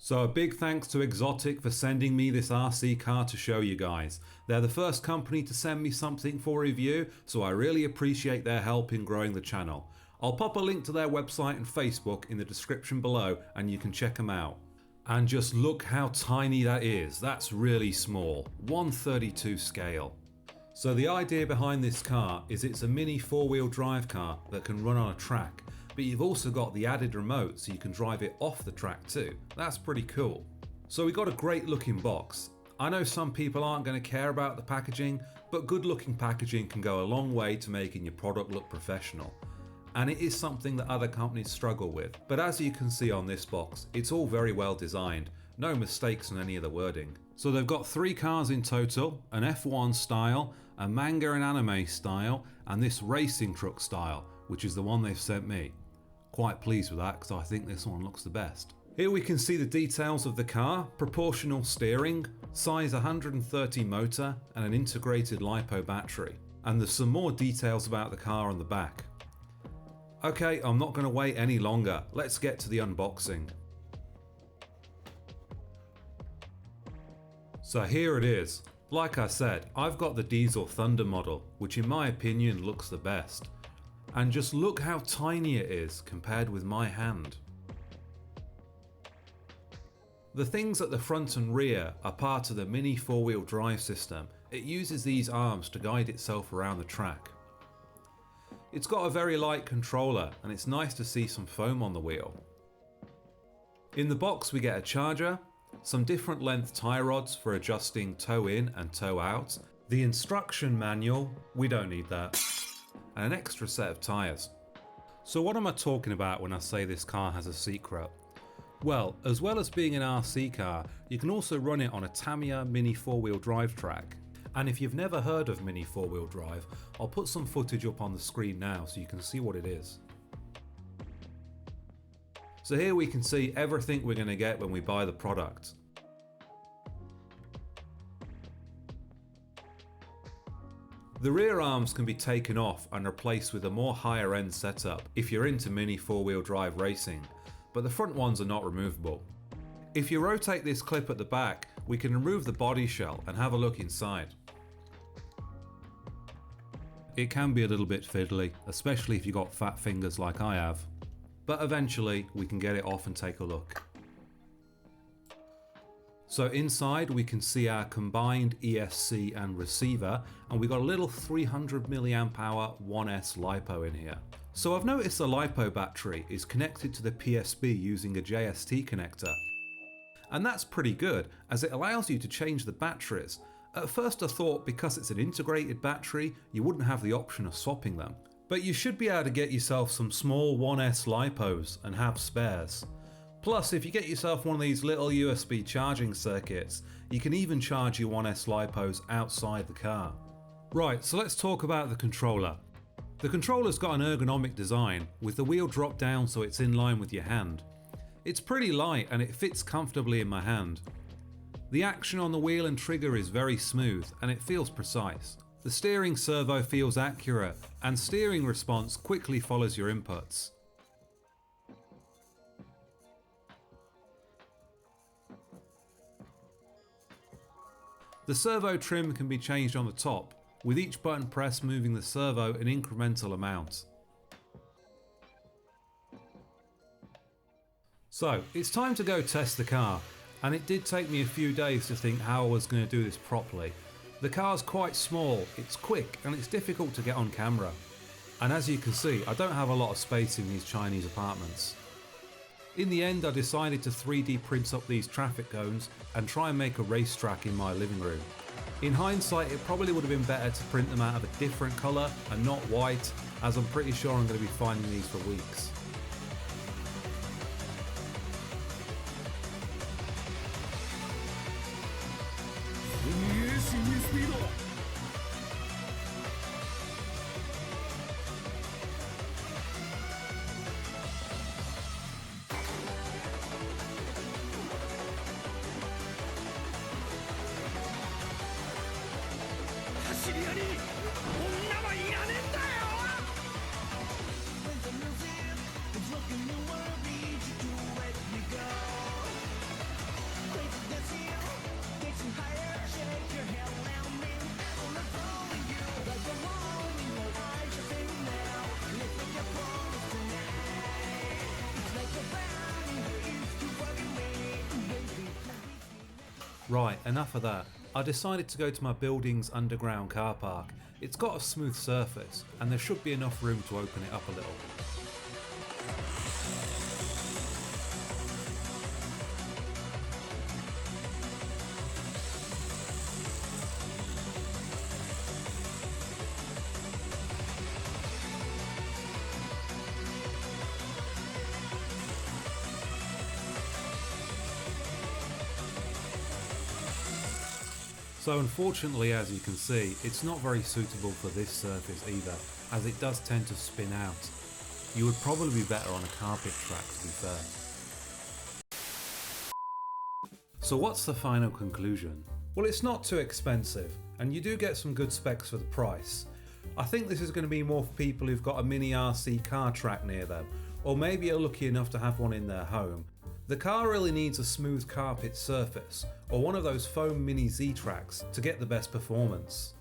So a big thanks to Xotik for sending me this RC car to show you guys. They're the first company to send me something for review, so I really appreciate their help in growing the channel. I'll pop a link to their website and Facebook in the description below and you can check them out. And just look how tiny that is. That's really small. 1/32 scale. So the idea behind this car is it's a mini four-wheel drive car that can run on a track, but you've also got the added remote so you can drive it off the track too. That's pretty cool. So we got a great looking box. I know some people aren't going to care about the packaging, but good looking packaging can go a long way to making your product look professional. And it is something that other companies struggle with. But as you can see on this box, it's all very well designed. No mistakes on any of the wording. So they've got 3 cars in total, an F1 style, a manga and anime style, and this racing truck style, which is the one they've sent me. Quite pleased with that because I think this one looks the best. Here we can see the details of the car, proportional steering, size 130 motor, and an integrated LiPo battery. And there's some more details about the car on the back. Okay, I'm not going to wait any longer. Let's get to the unboxing. So here it is. Like I said, I've got the Diesel Thunder model, which in my opinion looks the best. And just look how tiny it is compared with my hand. The things at the front and rear are part of the mini four-wheel drive system. It uses these arms to guide itself around the track. It's got a very light controller and it's nice to see some foam on the wheel. In the box we get a charger, some different length tie rods for adjusting toe in and toe out, the instruction manual, we don't need that, and an extra set of tyres. So what am I talking about when I say this car has a secret? Well as being an RC car, you can also run it on a Tamiya mini four-wheel drive track. And if you've never heard of mini four-wheel drive, I'll put some footage up on the screen now so you can see what it is. So here we can see everything we're going to get when we buy the product. The rear arms can be taken off and replaced with a more higher end setup if you're into mini four-wheel drive racing, but the front ones are not removable. If you rotate this clip at the back, we can remove the body shell and have a look inside. It can be a little bit fiddly, especially if you've got fat fingers like I have, but eventually we can get it off and take a look. So inside we can see our combined ESC and receiver, and we've got a little 300 mAh 1S LiPo in here. So I've noticed the LiPo battery is connected to the PSB using a JST connector. And that's pretty good, as it allows you to change the batteries. At first I thought because it's an integrated battery, you wouldn't have the option of swapping them. But you should be able to get yourself some small 1S LiPos and have spares. Plus, if you get yourself one of these little USB charging circuits, you can even charge your 1S LiPos outside the car. Right, so let's talk about the controller. The controller's got an ergonomic design, with the wheel dropped down so it's in line with your hand. It's pretty light and it fits comfortably in my hand. The action on the wheel and trigger is very smooth and it feels precise. The steering servo feels accurate and steering response quickly follows your inputs. The servo trim can be changed on the top, with each button press moving the servo an incremental amount. So it's time to go test the car, and it did take me a few days to think how I was going to do this properly. The car's quite small, it's quick and it's difficult to get on camera. And as you can see, I don't have a lot of space in these Chinese apartments. In the end I decided to 3D print up these traffic cones and try and make a racetrack in my living room. In hindsight it probably would have been better to print them out of a different colour and not white, as I'm pretty sure I'm going to be finding these for weeks. Right, enough of that. I decided to go to my building's underground car park. It's got a smooth surface, and there should be enough room to open it up a little. So unfortunately, as you can see, it's not very suitable for this surface either, as it does tend to spin out. You would probably be better on a carpet track, to be fair. So what's the final conclusion? Well, it's not too expensive, and you do get some good specs for the price. I think this is going to be more for people who've got a mini RC car track near them, or maybe are lucky enough to have one in their home. The car really needs a smooth carpet surface, or one of those foam mini Z-tracks to get the best performance.